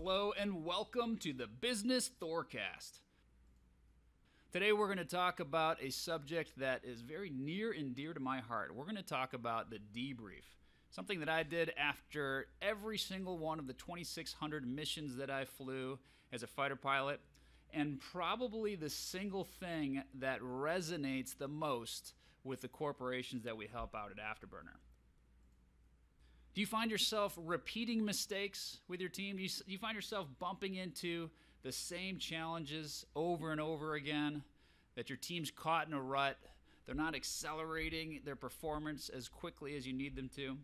Hello and welcome to the Business Thorcast. Today we're going to talk about a subject that is very near and dear to my heart. We're going to talk about the debrief, something that I did after every single one of the 2,600 missions that I flew as a fighter pilot, and probably the single thing that resonates the most with the corporations that we help out at Afterburner. Do you find yourself repeating mistakes with your team? Do you find yourself bumping into the same challenges over and over again? That your team's caught in a rut? They're not accelerating their performance as quickly as you need them to?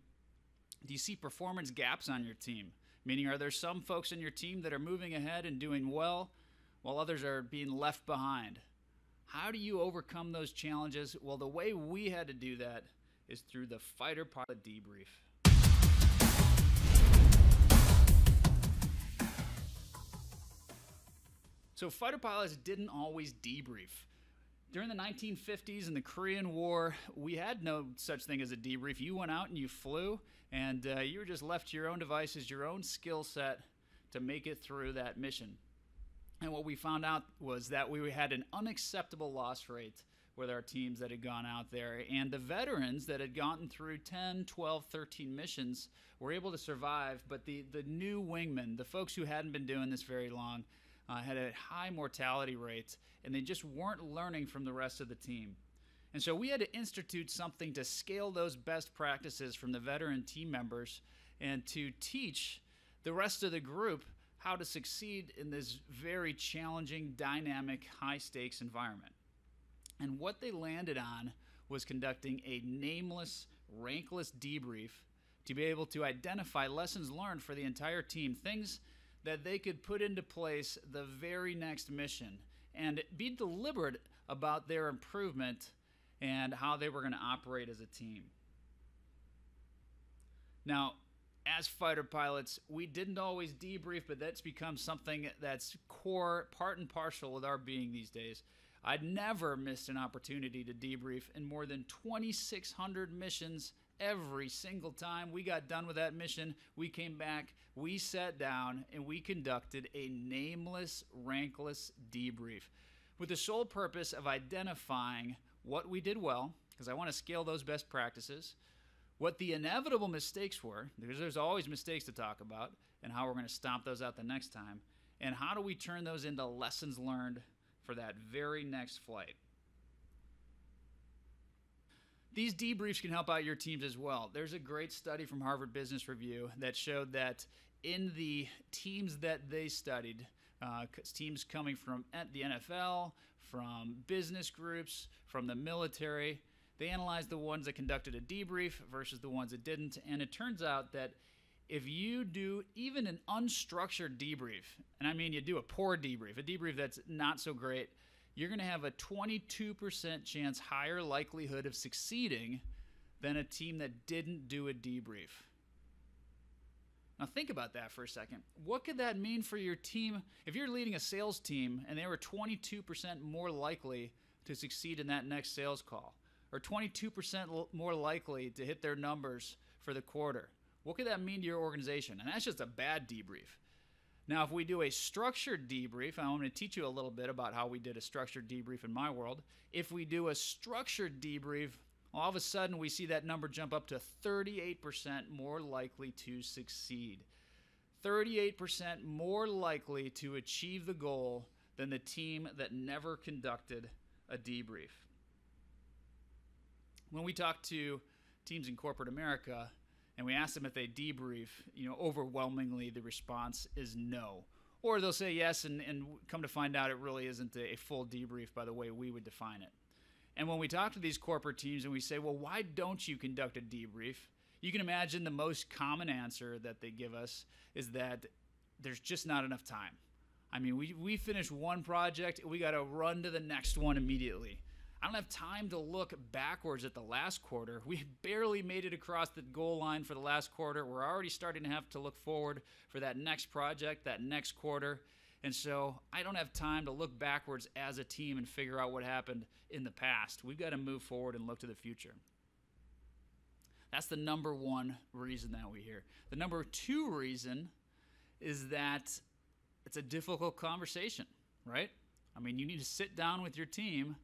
Do you see performance gaps on your team? Meaning, are there some folks in your team that are moving ahead and doing well, while others are being left behind? How do you overcome those challenges? Well, the way we had to do that is through the fighter pilot debrief. So fighter pilots didn't always debrief. During the 1950s and the Korean War, we had no such thing as a debrief. You went out and you flew, and you were just left to your own devices, your own skill set to make it through that mission. And what we found out was that we had an unacceptable loss rate with our teams that had gone out there. And the veterans that had gotten through 10, 12, 13 missions were able to survive, but the new wingmen, the folks who hadn't been doing this very long, had a high mortality rate, and they just weren't learning from the rest of the team. And so we had to institute something to scale those best practices from the veteran team members and to teach the rest of the group how to succeed in this very challenging, dynamic, high-stakes environment. And what they landed on was conducting a nameless, rankless debrief to be able to identify lessons learned for the entire team, things that they could put into place the very next mission and be deliberate about their improvement and how they were going to operate as a team. Now, as fighter pilots, we didn't always debrief, but that's become something that's core, part and parcel with our being these days. I'd never missed an opportunity to debrief in more than 2,600 missions. Every single time we got done with that mission, we came back, we sat down, and we conducted a nameless, rankless debrief with the sole purpose of identifying what we did well, because I want to scale those best practices, what the inevitable mistakes were, because there's always mistakes to talk about, and how we're going to stomp those out the next time, and how do we turn those into lessons learned for that very next flight. These debriefs can help out your teams as well. There's a great study from Harvard Business Review that showed that in the teams that they studied, teams coming from the NFL, from business groups, from the military, they analyzed the ones that conducted a debrief versus the ones that didn't. And it turns out that if you do even an unstructured debrief, and I mean you do a poor debrief, a debrief that's not so great, you're going to have a 22% chance higher likelihood of succeeding than a team that didn't do a debrief. Now think about that for a second. What could that mean for your team if you're leading a sales team and they were 22% more likely to succeed in that next sales call, or 22% more likely to hit their numbers for the quarter? What could that mean to your organization? And that's just a bad debrief. Now, if we do a structured debrief, I'm going to teach you a little bit about how we did a structured debrief in my world. If we do a structured debrief, all of a sudden we see that number jump up to 38% more likely to succeed. 38% more likely to achieve the goal than the team that never conducted a debrief. When we talk to teams in corporate America, and we ask them if they debrief, overwhelmingly the response is no. Or they'll say yes, and come to find out it really isn't a full debrief by the way we would define it. And when we talk to these corporate teams and we say, well, why don't you conduct a debrief? You can imagine the most common answer that they give us is that there's just not enough time. I mean, we finish one project, we got to run to the next one immediately. I don't have time to look backwards at the last quarter. We barely made it across the goal line for the last quarter. We're already starting to have to look forward for that next project, that next quarter. And so I don't have time to look backwards as a team and figure out what happened in the past. We've got to move forward and look to the future. That's the number one reason that we hear. The number two reason is that it's a difficult conversation, right? I mean, you need to sit down with your team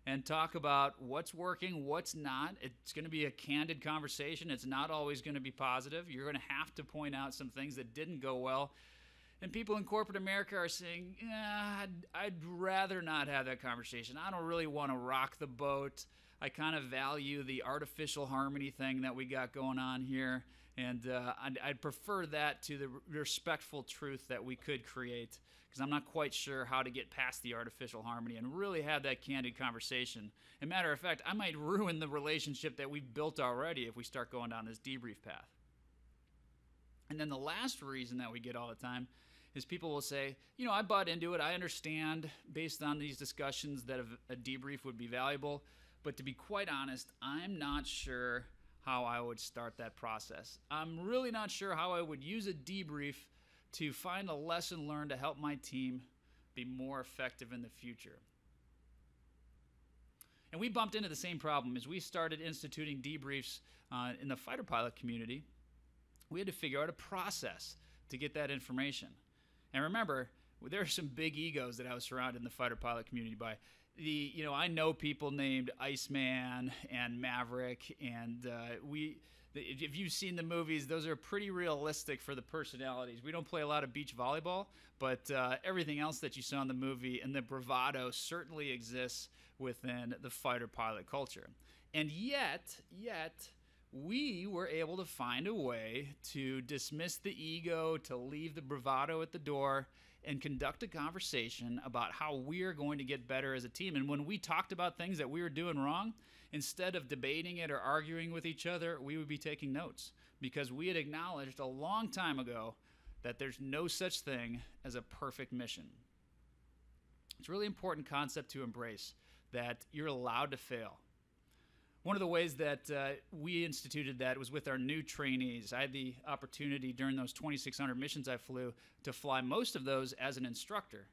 and talk about what's working, what's not. It's going to be a candid conversation. It's not always going to be positive. You're going to have to point out some things that didn't go well. And people in corporate America are saying, yeah, I'd rather not have that conversation. I don't really want to rock the boat. I kind of value the artificial harmony thing that we got going on here. And I'd prefer that to the respectful truth that we could create, because I'm not quite sure how to get past the artificial harmony and really have that candid conversation. As a matter of fact, I might ruin the relationship that we've built already if we start going down this debrief path. And then the last reason that we get all the time is people will say, I bought into it. I understand based on these discussions that a debrief would be valuable. But to be quite honest, I'm not sure how I would start that process. I'm really not sure how I would use a debrief to find a lesson learned to help my team be more effective in the future. And we bumped into the same problem as we started instituting debriefs in the fighter pilot community. We had to figure out a process to get that information. And remember, there are some big egos that I was surrounded in the fighter pilot community by. I know people named Iceman and Maverick, and if you've seen the movies, those are pretty realistic for the personalities. We don't play a lot of beach volleyball, but everything else that you saw in the movie and the bravado certainly exists within the fighter pilot culture. And yet, we were able to find a way to dismiss the ego, to leave the bravado at the door, and conduct a conversation about how we are going to get better as a team. And when we talked about things that we were doing wrong, instead of debating it or arguing with each other, we would be taking notes, because we had acknowledged a long time ago that there's no such thing as a perfect mission. It's a really important concept to embrace, that you're allowed to fail. One of the ways that we instituted that was with our new trainees. I had the opportunity during those 2,600 missions I flew to fly most of those as an instructor.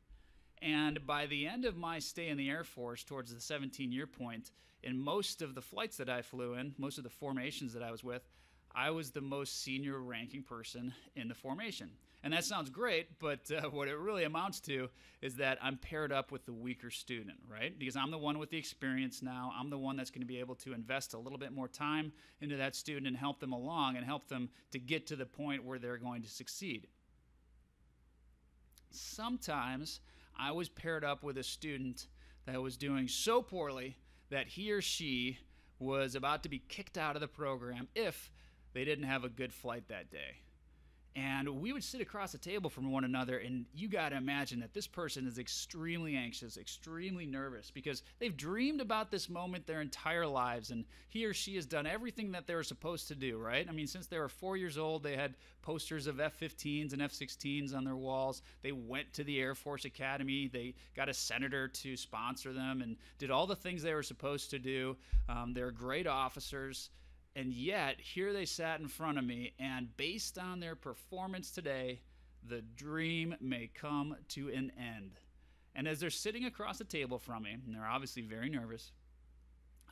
And by the end of my stay in the Air Force, towards the 17-year point, in most of the flights that I flew in, most of the formations that I was with, I was the most senior ranking person in the formation. And that sounds great, but what it really amounts to is that I'm paired up with the weaker student, right? Because I'm the one with the experience now. I'm the one that's going to be able to invest a little bit more time into that student and help them along and help them to get to the point where they're going to succeed. Sometimes I was paired up with a student that was doing so poorly that he or she was about to be kicked out of the program if they didn't have a good flight that day. And we would sit across the table from one another, and you got to imagine that this person is extremely anxious, extremely nervous, because they've dreamed about this moment their entire lives, and he or she has done everything that they were supposed to do, right? I mean, since they were 4 years old, they had posters of F-15s and F-16s on their walls. They went to the Air Force Academy. They got a senator to sponsor them and did all the things they were supposed to do. They're great officers. And yet, here they sat in front of me, and based on their performance today, the dream may come to an end. And as they're sitting across the table from me, and they're obviously very nervous,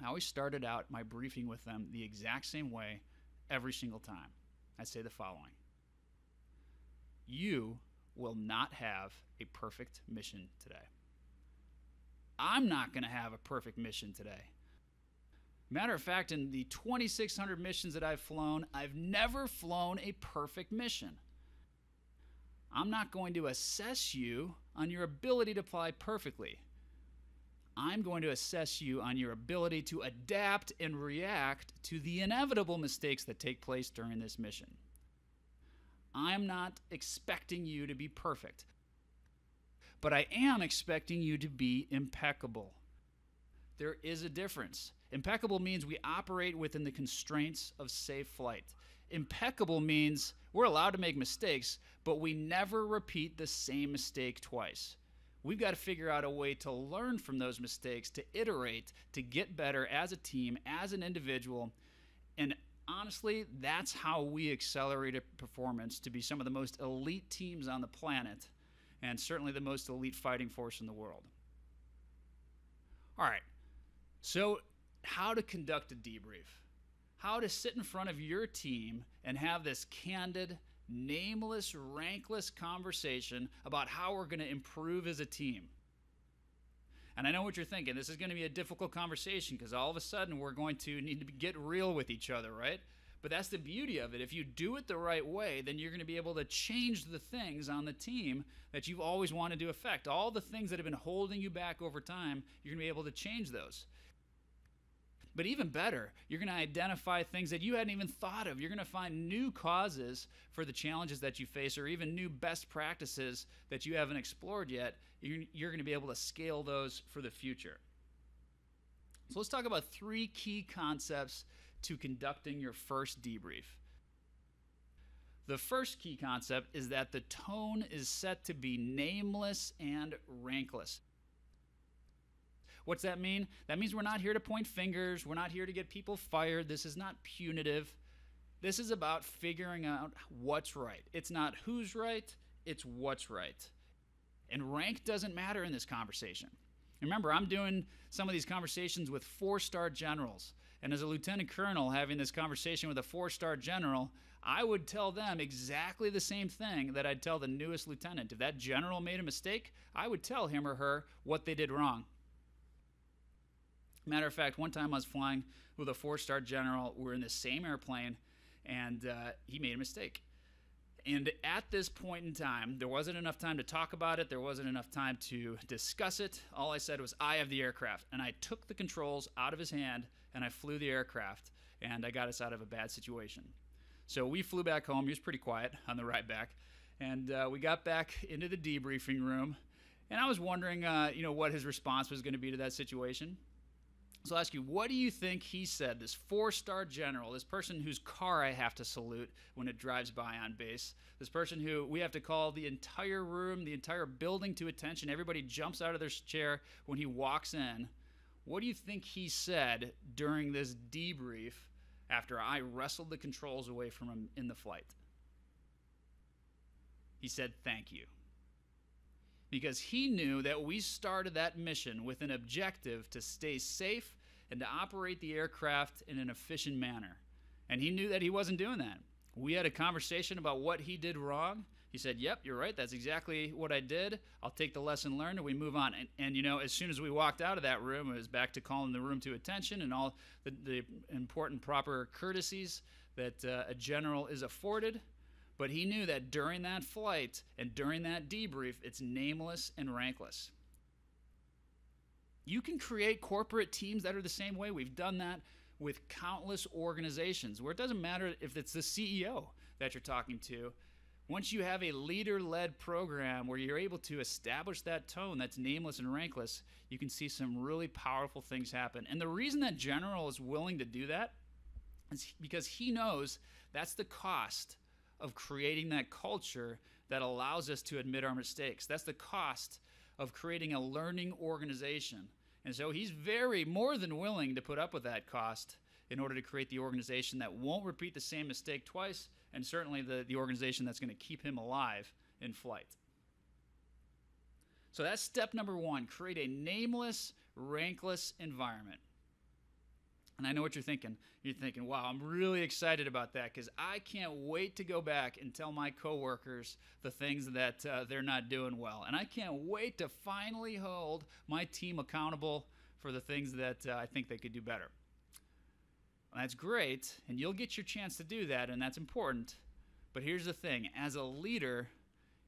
I always started out my briefing with them the exact same way every single time. I say the following: you will not have a perfect mission today. I'm not going to have a perfect mission today. Matter of fact, in the 2,600 missions that I've flown, I've never flown a perfect mission. I'm not going to assess you on your ability to fly perfectly. I'm going to assess you on your ability to adapt and react to the inevitable mistakes that take place during this mission. I'm not expecting you to be perfect, but I am expecting you to be impeccable. There is a difference. Impeccable means we operate within the constraints of safe flight. Impeccable means we're allowed to make mistakes, but we never repeat the same mistake twice. We've got to figure out a way to learn from those mistakes, to iterate, to get better as a team, as an individual. And honestly, that's how we accelerate performance to be some of the most elite teams on the planet, and certainly the most elite fighting force in the world. All right. So how to conduct a debrief, how to sit in front of your team and have this candid nameless, rankless conversation about how we're going to improve as a team. And I know what you're thinking. This is going to be a difficult conversation because all of a sudden we're going to need to get real with each other, right? But that's the beauty of it. If you do it the right way, then you're going to be able to change the things on the team that you've always wanted to affect. All the things that have been holding you back over time, you're going to be able to change those. But even better, you're going to identify things that you hadn't even thought of. You're going to find new causes for the challenges that you face, or even new best practices that you haven't explored yet. You're going to be able to scale those for the future. So let's talk about 3 key concepts to conducting your first debrief. The first key concept is that the tone is set to be nameless and rankless. What's that mean? That means we're not here to point fingers. We're not here to get people fired. This is not punitive. This is about figuring out what's right. It's not who's right, it's what's right. And rank doesn't matter in this conversation. Remember, I'm doing some of these conversations with 4-star generals. And as a lieutenant colonel having this conversation with a 4-star general, I would tell them exactly the same thing that I'd tell the newest lieutenant. If that general made a mistake, I would tell him or her what they did wrong. Matter of fact, one time I was flying with a 4-star general. We were in the same airplane, and he made a mistake. And at this point in time, there wasn't enough time to talk about it. There wasn't enough time to discuss it. All I said was, I have the aircraft. And I took the controls out of his hand, and I flew the aircraft, and I got us out of a bad situation. So we flew back home. He was pretty quiet on the ride back. And we got back into the debriefing room, and I was wondering what his response was going to be to that situation. So I'll ask you, what do you think he said, this 4-star general, this person whose car I have to salute when it drives by on base, this person who we have to call the entire room, the entire building to attention, everybody jumps out of their chair when he walks in. What do you think he said during this debrief after I wrestled the controls away from him in the flight? He said, "Thank you." Because he knew that we started that mission with an objective to stay safe and to operate the aircraft in an efficient manner. And he knew that he wasn't doing that. We had a conversation about what he did wrong. He said, "Yep, you're right. That's exactly what I did. I'll take the lesson learned," and we move on. And as soon as we walked out of that room, it was back to calling the room to attention and all the important proper courtesies that a general is afforded. But he knew that during that flight and during that debrief, it's nameless and rankless. You can create corporate teams that are the same way. We've done that with countless organizations where it doesn't matter if it's the CEO that you're talking to. Once you have a leader-led program where you're able to establish that tone that's nameless and rankless, you can see some really powerful things happen. And the reason that general is willing to do that is because he knows that's the cost of creating that culture that allows us to admit our mistakes. That's the cost of creating a learning organization. And so he's more than willing to put up with that cost in order to create the organization that won't repeat the same mistake twice, and certainly the organization that's going to keep him alive in flight. So that's step number 1, create a nameless, rankless environment. And I know what you're thinking. You're thinking, wow, I'm really excited about that because I can't wait to go back and tell my coworkers the things that they're not doing well. And I can't wait to finally hold my team accountable for the things that I think they could do better. Well, that's great, and you'll get your chance to do that, and that's important. But here's the thing. As a leader,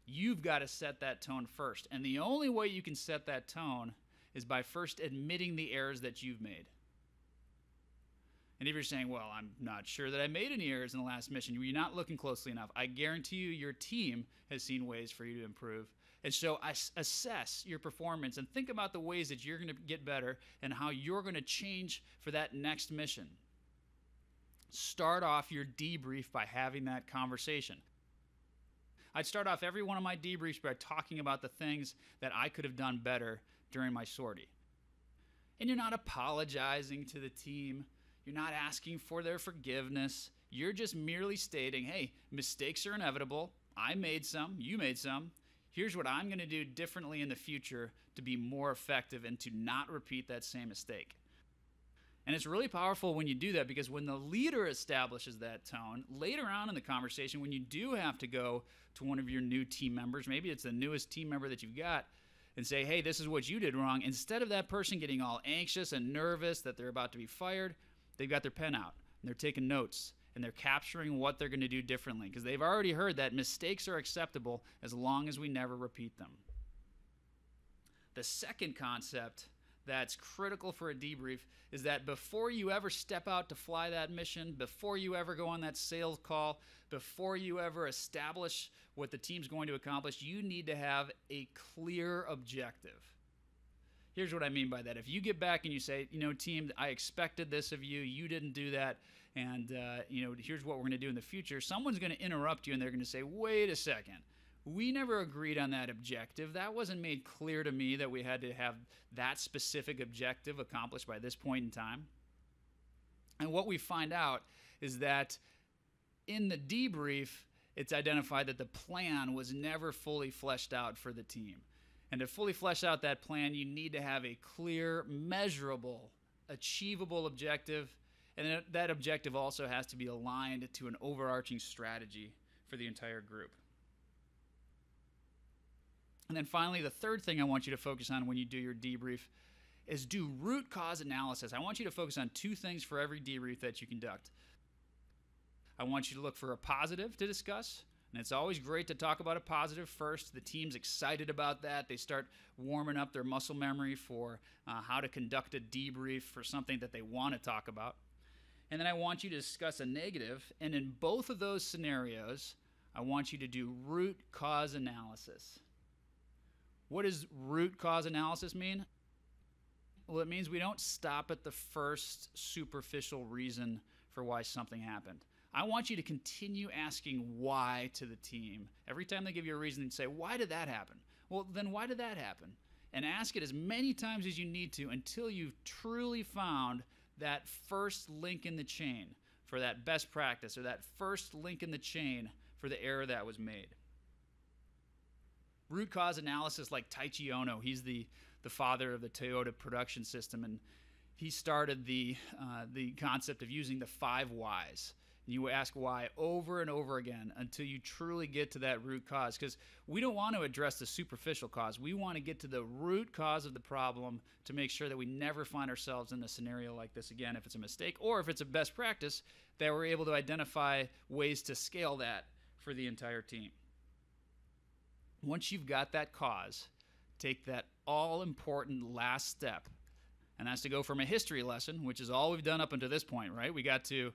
you've got to set that tone first. And the only way you can set that tone is by first admitting the errors that you've made. And if you're saying, well, I'm not sure that I made any errors in the last mission, you're not looking closely enough. I guarantee you your team has seen ways for you to improve. And so assess your performance and think about the ways that you're going to get better and how you're going to change for that next mission. Start off your debrief by having that conversation. I'd start off every one of my debriefs by talking about the things that I could have done better during my sortie. And you're not apologizing to the team. You're not asking for their forgiveness. You're just merely stating, hey, mistakes are inevitable. I made some. You made some. Here's what I'm going to do differently in the future to be more effective and to not repeat that same mistake. And it's really powerful when you do that, because when the leader establishes that tone, later on in the conversation, when you do have to go to one of your new team members, maybe it's the newest team member that you've got, and say, hey, this is what you did wrong, instead of that person getting all anxious and nervous that they're about to be fired, they've got their pen out and they're taking notes and they're capturing what they're going to do differently, because they've already heard that mistakes are acceptable as long as we never repeat them. The second concept that's critical for a debrief is that before you ever step out to fly that mission, before you ever go on that sales call, before you ever establish what the team's going to accomplish, you need to have a clear objective. Here's what I mean by that. If you get back and you say, team, I expected this of you, you didn't do that, and here's what we're going to do in the future, someone's going to interrupt you and they're going to say, wait a second. We never agreed on that objective. That wasn't made clear to me that we had to have that specific objective accomplished by this point in time. And what we find out is that in the debrief, it's identified that the plan was never fully fleshed out for the team. And to fully flesh out that plan, you need to have a clear, measurable, achievable objective. And that objective also has to be aligned to an overarching strategy for the entire group. And then finally, the third thing I want you to focus on when you do your debrief is do root cause analysis. I want you to focus on two things for every debrief that you conduct. I want you to look for a positive to discuss. And it's always great to talk about a positive first. The team's excited about that. They start warming up their muscle memory for how to conduct a debrief for something that they want to talk about. And then I want you to discuss a negative. And in both of those scenarios, I want you to do root cause analysis. What does root cause analysis mean? Well, it means we don't stop at the first superficial reason for why something happened. I want you to continue asking why to the team. Every time they give you a reason, you say, why did that happen? Well, then why did that happen? And ask it as many times as you need to until you've truly found that first link in the chain for that best practice, or that first link in the chain for the error that was made. Root cause analysis, like Taichi Ono, he's the father of the Toyota production system, and he started the concept of using the 5 whys. And you ask why over and over again until you truly get to that root cause, because we don't want to address the superficial cause. We want to get to the root cause of the problem to make sure that we never find ourselves in a scenario like this again if it's a mistake, or if it's a best practice, that we're able to identify ways to scale that for the entire team. Once you've got that cause, take that all-important last step, and that's to go from a history lesson, which is all we've done up until this point, right? We got to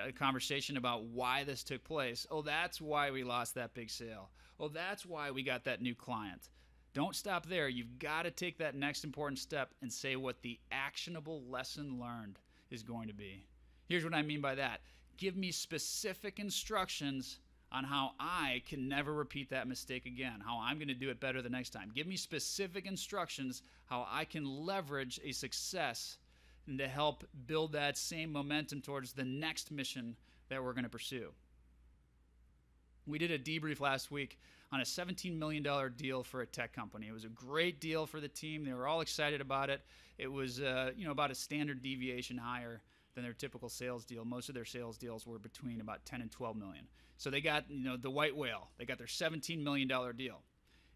a conversation about why this took place. Oh, that's why we lost that big sale. Oh, that's why we got that new client. Don't stop there. You've got to take that next important step and say what the actionable lesson learned is going to be. Here's what I mean by that. Give me specific instructions on how I can never repeat that mistake again, how I'm going to do it better the next time. Give me specific instructions how I can leverage a success and to help build that same momentum towards the next mission that we're going to pursue. We did a debrief last week on a $17 million deal for a tech company. It was a great deal for the team. They were all excited about it. It was about a standard deviation higher than their typical sales deal. Most of their sales deals were between about 10 and 12 million. So they got, the white whale. They got their $17 million deal.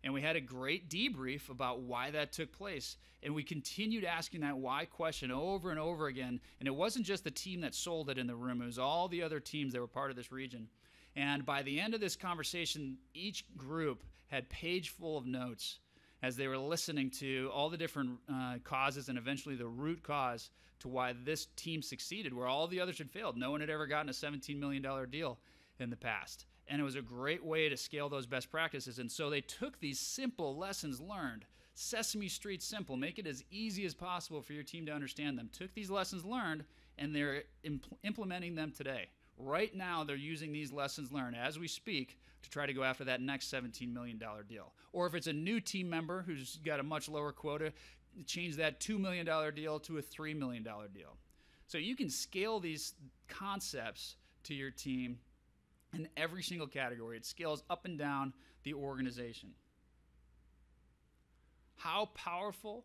And we had a great debrief about why that took place. And we continued asking that why question over and over again. And it wasn't just the team that sold it in the room. It was all the other teams that were part of this region. And by the end of this conversation, each group had a page full of notes as they were listening to all the different causes and eventually the root cause to why this team succeeded, where all the others had failed. No one had ever gotten a $17 million deal in the past. And it was a great way to scale those best practices. And so they took these simple lessons learned, Sesame Street simple, make it as easy as possible for your team to understand them. Took these lessons learned, and they're implementing them today. Right now, they're using these lessons learned as we speak to try to go after that next $17 million deal. Or if it's a new team member who's got a much lower quota, change that $2 million deal to a $3 million deal. So you can scale these concepts to your team in every single category. It scales up and down the organization. How powerful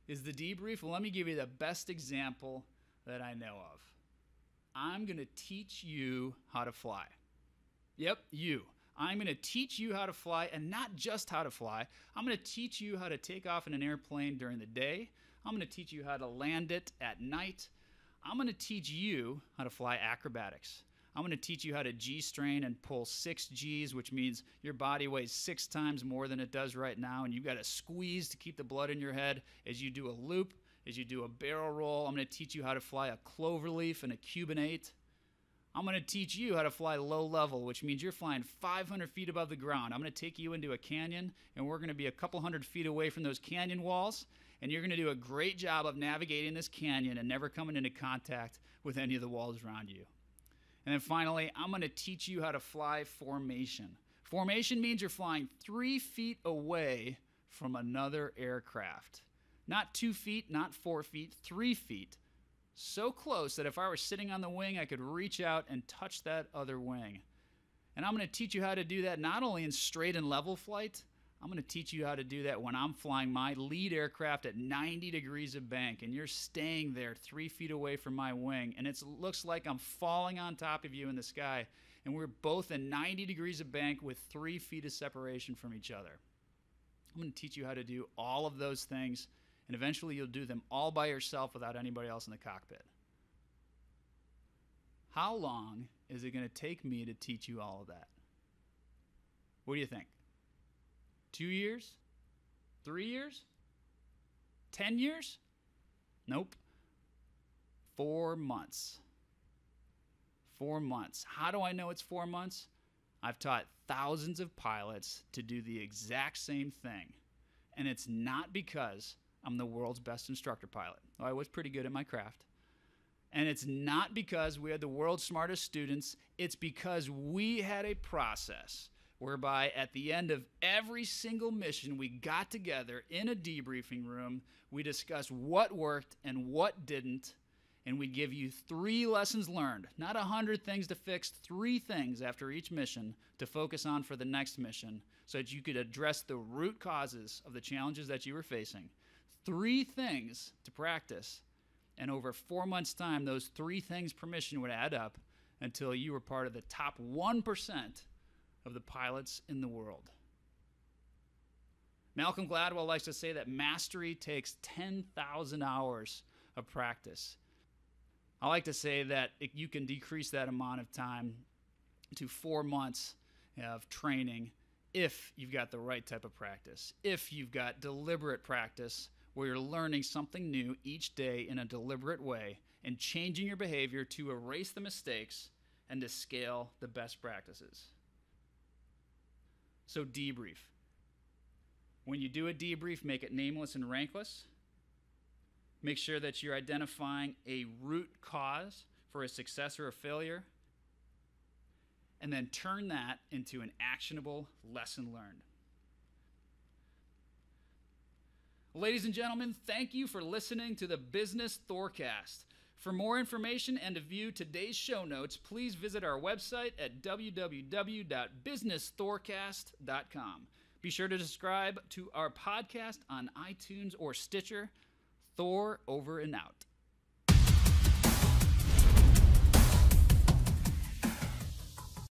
is the debrief? Well, let me give you the best example that I know of. I'm going to teach you how to fly. Yep, you. I'm going to teach you how to fly, and not just how to fly. I'm going to teach you how to take off in an airplane during the day. I'm going to teach you how to land it at night. I'm going to teach you how to fly acrobatics. I'm going to teach you how to G-strain and pull 6 Gs, which means your body weighs 6 times more than it does right now, and you've got to squeeze to keep the blood in your head as you do a loop, as you do a barrel roll. I'm going to teach you how to fly a cloverleaf and a Cuban 8. I'm going to teach you how to fly low level, which means you're flying 500 feet above the ground. I'm going to take you into a canyon, and we're going to be a couple hundred feet away from those canyon walls, and you're going to do a great job of navigating this canyon and never coming into contact with any of the walls around you. And then finally, I'm going to teach you how to fly formation. Formation means you're flying 3 feet away from another aircraft. Not 2 feet, not 4 feet, 3 feet. So close that if I were sitting on the wing, I could reach out and touch that other wing. And I'm going to teach you how to do that not only in straight and level flight, I'm going to teach you how to do that when I'm flying my lead aircraft at 90 degrees of bank, and you're staying there 3 feet away from my wing, and it looks like I'm falling on top of you in the sky, and we're both in 90 degrees of bank with 3 feet of separation from each other. I'm going to teach you how to do all of those things, and eventually you'll do them all by yourself without anybody else in the cockpit. How long is it going to take me to teach you all of that? What do you think? 2 years? 3 years? 10 years? Nope. 4 months. 4 months. How do I know it's 4 months? I've taught thousands of pilots to do the exact same thing. And it's not because I'm the world's best instructor pilot. Oh, I was pretty good at my craft. And it's not because we had the world's smartest students. It's because we had a process whereby at the end of every single mission, we got together in a debriefing room, we discussed what worked and what didn't, and we give you 3 lessons learned, not 100 things to fix, 3 things after each mission to focus on for the next mission so that you could address the root causes of the challenges that you were facing. 3 things to practice, and over 4 months' time, those 3 things per mission would add up until you were part of the top 1% of the pilots in the world. Malcolm Gladwell likes to say that mastery takes 10,000 hours of practice. I like to say that you can decrease that amount of time to 4 months of training if you've got the right type of practice, if you've got deliberate practice where you're learning something new each day in a deliberate way and changing your behavior to erase the mistakes and to scale the best practices. So debrief. When you do a debrief, make it nameless and rankless. Make sure that you're identifying a root cause for a success or a failure, and then turn that into an actionable lesson learned. Ladies and gentlemen, thank you for listening to the Business Thorcast. For more information and to view today's show notes, please visit our website at www.businessthorcast.com. Be sure to subscribe to our podcast on iTunes or Stitcher. Thor over and out.